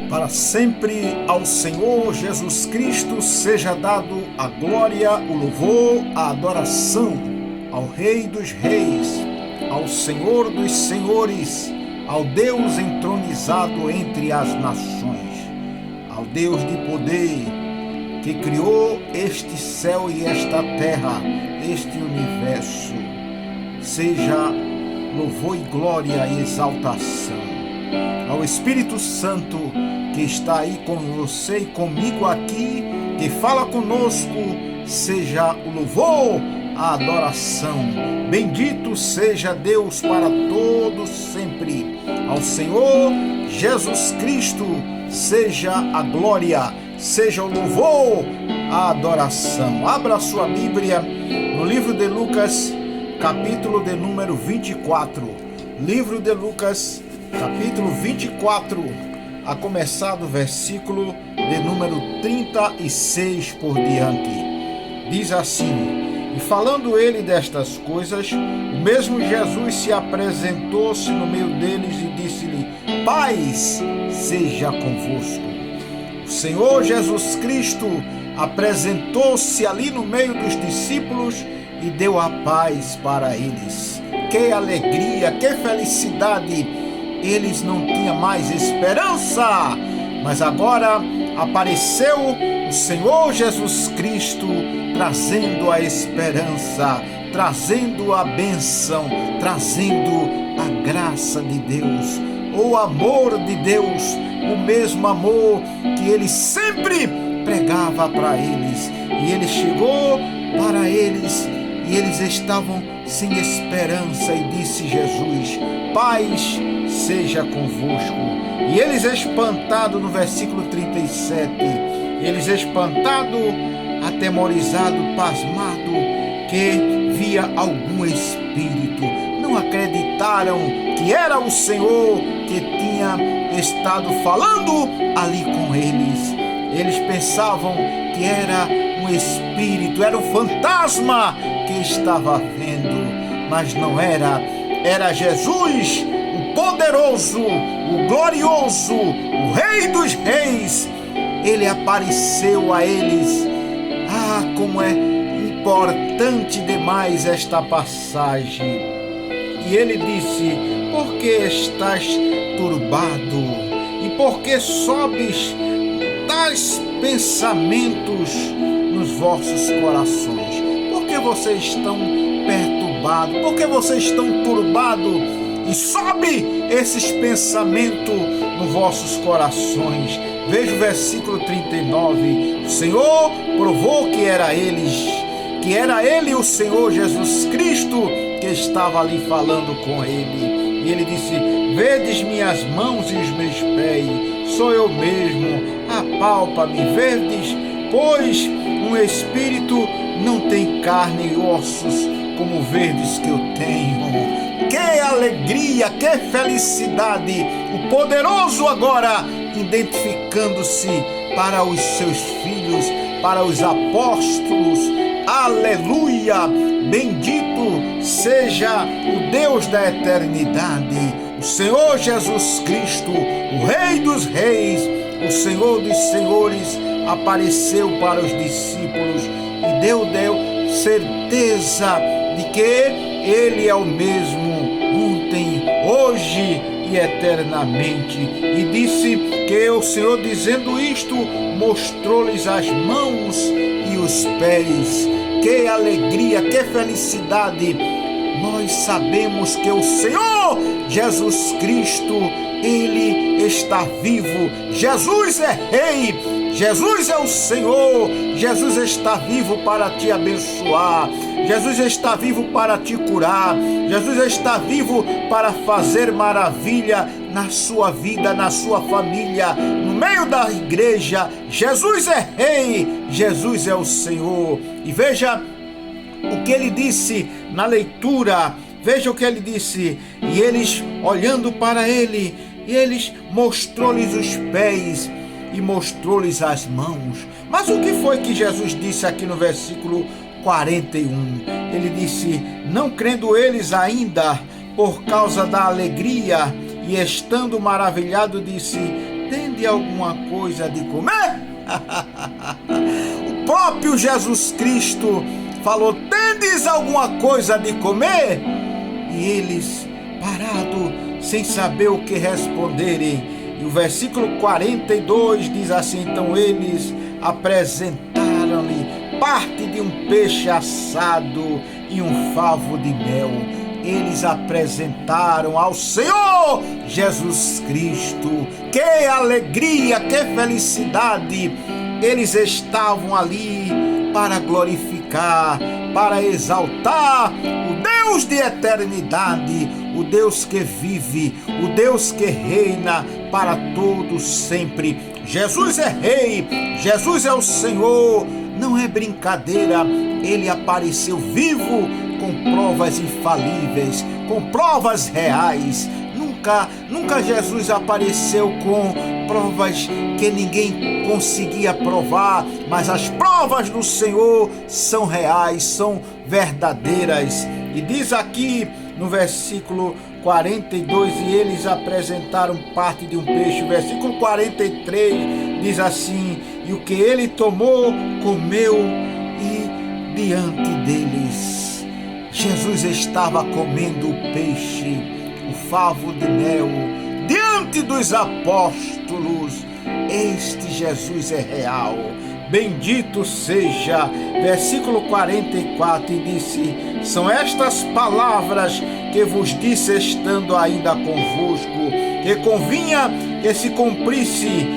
Para sempre ao Senhor Jesus Cristo seja dado a glória, o louvor, a adoração ao Rei dos Reis, ao Senhor dos Senhores, ao Deus entronizado entre as nações, ao Deus de poder que criou este céu e esta terra, este universo. Seja louvor e glória e exaltação ao Espírito Santo que está aí com você e comigo aqui, que fala conosco, seja o louvor, a adoração. Bendito seja Deus para todos sempre. Ao Senhor Jesus Cristo seja a glória, seja o louvor, a adoração. Abra a sua Bíblia no livro de Lucas, capítulo de número 24. Livro de Lucas, capítulo 24, a começar do versículo de número 36 por diante. Diz assim: E falando ele destas coisas, o mesmo Jesus se apresentou-se no meio deles e disse-lhe: Paz seja convosco. O Senhor Jesus Cristo apresentou-se ali no meio dos discípulos e deu a paz para eles. Que alegria, que felicidade! Eles não tinham mais esperança, mas agora apareceu o Senhor Jesus Cristo trazendo a esperança, trazendo a bênção, trazendo a graça de Deus, o amor de Deus, o mesmo amor que ele sempre pregava para eles. E ele chegou para eles e eles estavam sem esperança e disse Jesus: Paz seja convosco. E eles espantados, no versículo 37, eles espantados, atemorizados, pasmados, que via algum espírito, não acreditaram que era o Senhor que tinha estado falando ali com eles. Eles pensavam que era um espírito, era um fantasma que estava vendo, mas não era. Era Jesus, o poderoso, o glorioso, o Rei dos Reis. Ele apareceu a eles. Ah, como é importante demais esta passagem. E ele disse: Por que estás turbado? E por que sobes tais pensamentos nos vossos corações? Por que vocês estão perturbados? Por que vocês estão turbados? E sobe esses pensamentos nos vossos corações. Veja o versículo 39. O Senhor provou que era ele o Senhor Jesus Cristo que estava ali falando com ele. E ele disse: Vedes minhas mãos e os meus pés, sou eu mesmo, apalpa-me. Vedes, pois um espírito não tem carne e ossos como verdes que eu tenho. Que alegria, que felicidade! O poderoso agora identificando-se para os seus filhos, para os apóstolos. Aleluia! Bendito seja o Deus da eternidade, o Senhor Jesus Cristo, o Rei dos Reis, o Senhor dos Senhores, apareceu para os discípulos e deu certeza de que ele é o mesmo ontem, hoje e eternamente. E disse que o Senhor, dizendo isto, mostrou-lhes as mãos e os pés. Que alegria, que felicidade! Nós sabemos que o Senhor Jesus Cristo, ele está vivo. Jesus é Rei, Jesus é o Senhor. Jesus está vivo para te abençoar. Jesus está vivo para te curar. Jesus está vivo para fazer maravilha na sua vida, na sua família, no meio da igreja. Jesus é Rei, Jesus é o Senhor. E veja o que ele disse na leitura. Veja o que ele disse. E eles, olhando para ele, e eles mostrou-lhes os pés e mostrou-lhes as mãos. Mas o que foi que Jesus disse aqui no versículo 41? Ele disse: não crendo eles ainda por causa da alegria, e estando maravilhado disse: tende alguma coisa de comer? O próprio Jesus Cristo falou: tendes alguma coisa de comer? E eles, parados, sem saber o que responderem. E o versículo 42 diz assim: então eles apresentaram-lhe parte de um peixe assado e um favo de mel. Eles apresentaram ao Senhor Jesus Cristo. Que alegria, que felicidade! Eles estavam ali para glorificar, para exaltar o Deus de eternidade, o Deus que vive, o Deus que reina para todos sempre. Jesus é Rei, Jesus é o Senhor, não é brincadeira. Ele apareceu vivo, com provas infalíveis, com provas reais. Nunca Jesus apareceu com provas que ninguém conseguia provar, mas as provas do Senhor são reais, são verdadeiras. E diz aqui no versículo 42, e eles apresentaram parte de um peixe. O versículo 43 diz assim: e o que ele tomou, comeu, e diante deles Jesus estava comendo o peixe, o favo de mel, diante dos apóstolos. Este Jesus é real. Bendito seja. Versículo 44, e disse: são estas palavras que vos disse estando ainda convosco, que convinha que se cumprisse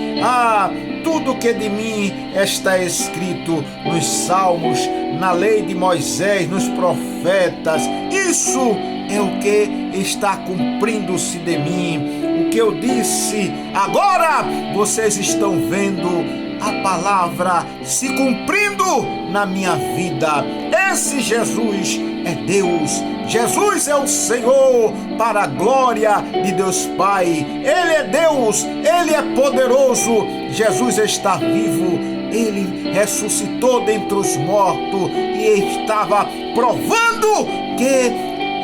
tudo que de mim está escrito nos Salmos, na lei de Moisés, nos profetas. Isso é o que está cumprindo-se de mim. O que eu disse, agora vocês estão vendo a palavra se cumprindo na minha vida. Esse Jesus é Deus. Jesus é o Senhor, para a glória de Deus Pai. Ele é Deus, Ele é poderoso. Jesus está vivo, Ele ressuscitou dentre os mortos e estava provando que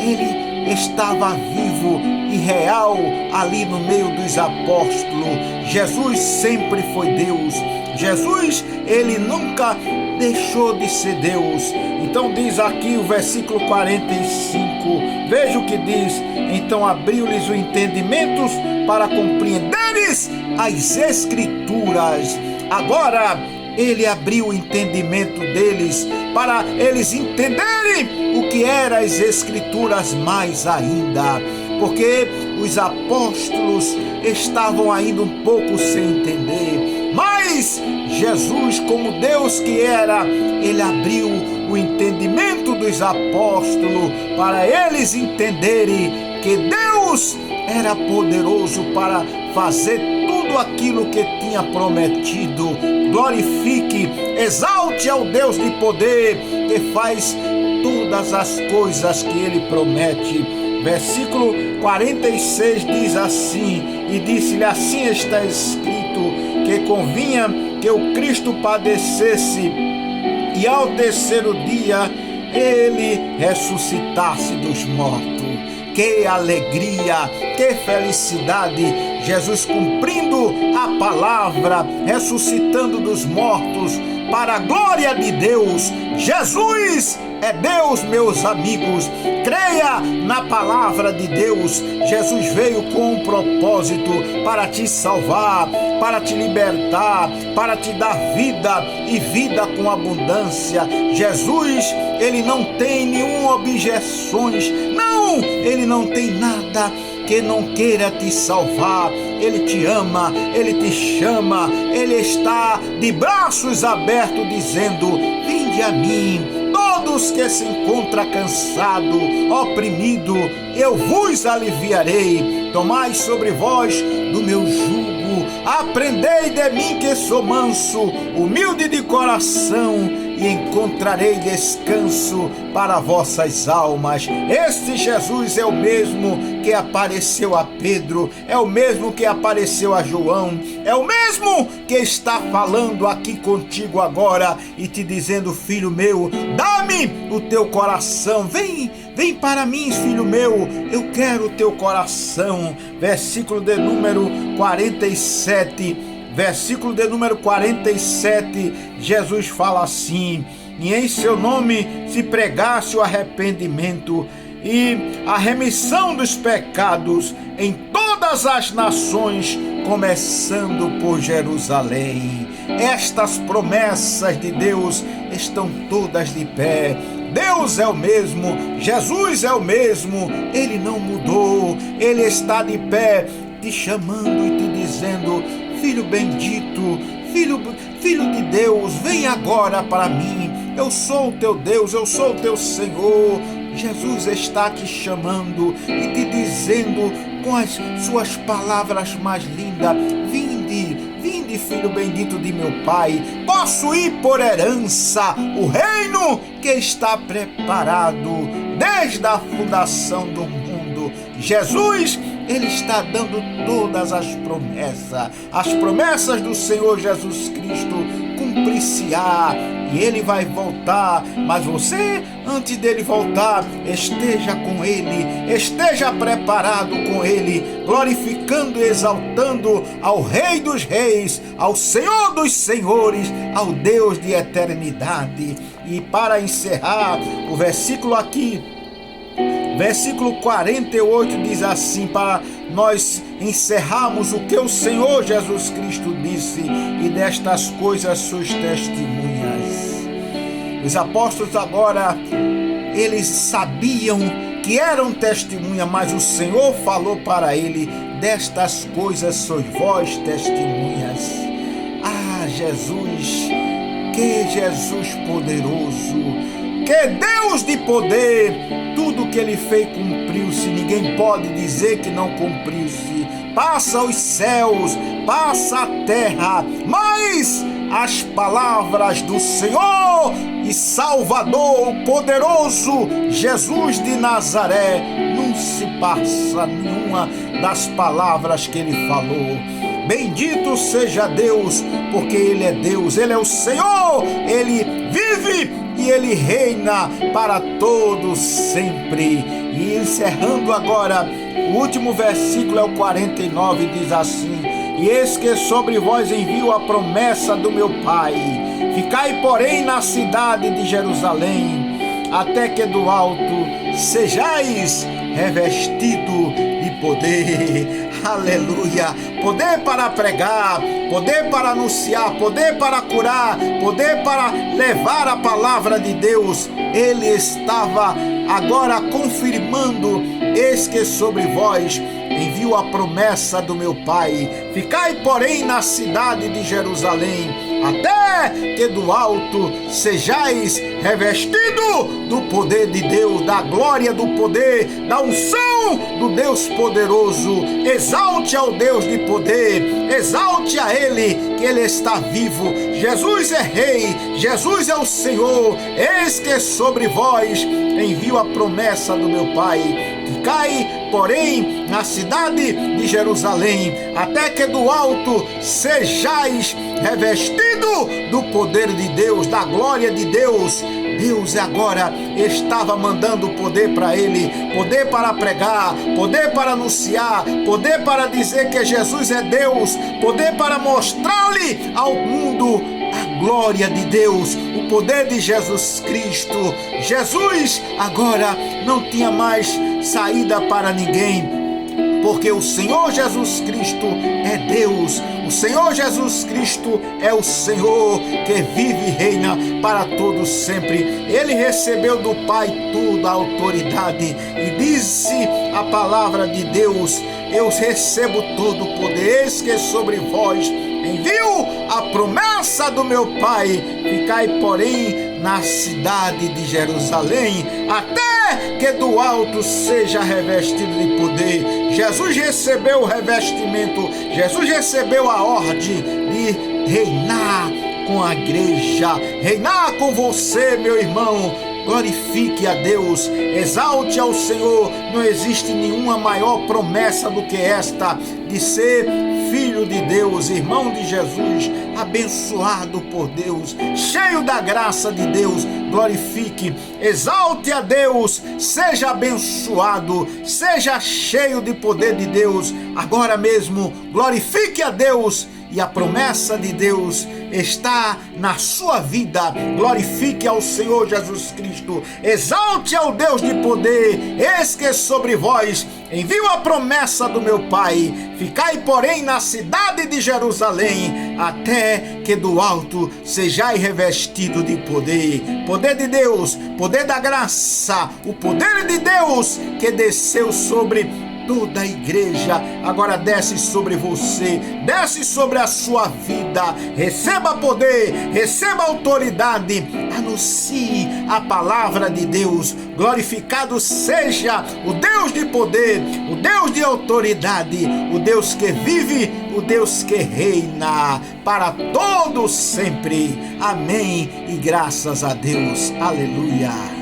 Ele estava vivo e real ali no meio dos apóstolos. Jesus sempre foi Deus. Jesus, Ele nunca deixou de ser Deus. Então diz aqui o versículo 45, veja o que diz: então abriu-lhes o entendimento para compreenderes as Escrituras. Agora Ele abriu o entendimento deles para eles entenderem o que eram as Escrituras mais ainda, porque os apóstolos estavam ainda um pouco sem entender. Mas Jesus, como Deus que era, Ele abriu o entendimento dos apóstolos para eles entenderem que Deus era poderoso para fazer tudo aquilo que tinha prometido. Glorifique, exalte ao Deus de poder, que faz todas as coisas que Ele promete. Versículo 46 diz assim: e disse-lhe: assim está escrito, que convinha que o Cristo padecesse e ao terceiro dia Ele ressuscitasse dos mortos. Que alegria, que felicidade! Jesus cumprindo a palavra, ressuscitando dos mortos, para a glória de Deus. Jesus é Deus, meus amigos. Creia na palavra de Deus. Jesus veio com um propósito para te salvar, para te libertar, para te dar vida e vida com abundância. Jesus, Ele não tem nenhuma objeções. Não, Ele não tem nada que não queira te salvar. Ele te ama, Ele te chama, Ele está de braços abertos dizendo: vinde a mim, todos que se encontram cansados, oprimidos, eu vos aliviarei. Tomai sobre vós do meu jugo, aprendei de mim que sou manso, humilde de coração, e encontrarei descanso para vossas almas. Este Jesus é o mesmo que apareceu a Pedro, é o mesmo que apareceu a João, é o mesmo que está falando aqui contigo agora e te dizendo: filho meu, dá-me o teu coração, vem Vem para mim, filho meu, eu quero o teu coração. Versículo de número 47. Versículo de número 47, Jesus fala assim: e em seu nome se pregasse o arrependimento e a remissão dos pecados em todas as nações, começando por Jerusalém. Estas promessas de Deus estão todas de pé. Deus é o mesmo, Jesus é o mesmo, Ele não mudou, Ele está de pé, te chamando e te dizendo: filho bendito, filho de Deus, vem agora para mim. Eu sou o teu Deus, eu sou o teu Senhor. Jesus está te chamando e te dizendo com as suas palavras mais lindas: vinde, filho bendito de meu Pai. Posso ir por herança o reino que está preparado desde a fundação do mundo. Jesus, Ele está dando todas as promessas do Senhor Jesus Cristo cumprir-se-á, e Ele vai voltar, mas você, antes dele voltar, esteja com Ele, esteja preparado com Ele, glorificando e exaltando ao Rei dos Reis, ao Senhor dos Senhores, ao Deus de eternidade. E para encerrar, o versículo aqui, versículo 48 diz assim, para nós encerrarmos o que o Senhor Jesus Cristo disse: e destas coisas sois testemunhas. Os apóstolos agora, eles sabiam que eram testemunha, mas o Senhor falou para ele: destas coisas sois vós testemunhas. Ah, Jesus, que Jesus poderoso! Que Deus de poder, tudo que Ele fez cumpriu-se, ninguém pode dizer que não cumpriu-se. Passa os céus, passa a terra, mas as palavras do Senhor e Salvador, o poderoso Jesus de Nazaré, não se passa nenhuma das palavras que Ele falou. Bendito seja Deus, porque Ele é Deus, Ele é o Senhor, Ele vive e Ele reina para todos sempre. E encerrando agora, o último versículo é o 49, diz assim: e eis que sobre vós envio a promessa do meu Pai. Ficai, porém, na cidade de Jerusalém, até que do alto sejais revestido de poder. Aleluia! Poder para pregar, poder para anunciar, poder para curar, poder para levar a palavra de Deus. Ele estava agora confirmando: eis que sobre vós envio a promessa do meu Pai. Ficai, porém, na cidade de Jerusalém, até que do alto sejais revestido do poder de Deus, da glória do poder, da unção do Deus poderoso. Exalte ao Deus de poder, exalte a Ele, que Ele está vivo. Jesus é Rei, Jesus é o Senhor. Eis que sobre vós envio a promessa do meu Pai. Ficai, porém, na cidade de Jerusalém, até que do alto sejais revestido do poder de Deus, da glória de Deus. Deus agora estava mandando poder para ele, poder para pregar, poder para anunciar, poder para dizer que Jesus é Deus, poder para mostrar-lhe ao mundo a glória de Deus, o poder de Jesus Cristo. Jesus agora não tinha mais saída para ninguém, porque o Senhor Jesus Cristo é Deus, o Senhor Jesus Cristo é o Senhor que vive e reina para todos sempre. Ele recebeu do Pai toda a autoridade e disse a palavra de Deus: eu recebo todo o poder, eis que sobre vós envio a promessa do meu Pai. Ficai, porém, na cidade de Jerusalém, até que do alto seja revestido de poder. Jesus recebeu o revestimento, Jesus recebeu a ordem de reinar com a igreja, reinar com você, meu irmão. Glorifique a Deus, exalte ao Senhor. Não existe nenhuma maior promessa do que esta, de ser filho de Deus, irmão de Jesus, abençoado por Deus, cheio da graça de Deus, glorifique, exalte a Deus, seja abençoado, seja cheio de poder de Deus, agora mesmo, glorifique a Deus. E a promessa de Deus está na sua vida. Glorifique ao Senhor Jesus Cristo. Exalte ao Deus de poder. Eis que sobre vós envio a promessa do meu Pai. Ficai, porém, na cidade de Jerusalém, até que do alto sejais revestido de poder. Poder de Deus, poder da graça, o poder de Deus que desceu sobre toda a igreja, agora desce sobre você, desce sobre a sua vida. Receba poder, receba autoridade, anuncie a palavra de Deus. Glorificado seja o Deus de poder, o Deus de autoridade, o Deus que vive, o Deus que reina para todos sempre. Amém e graças a Deus. Aleluia.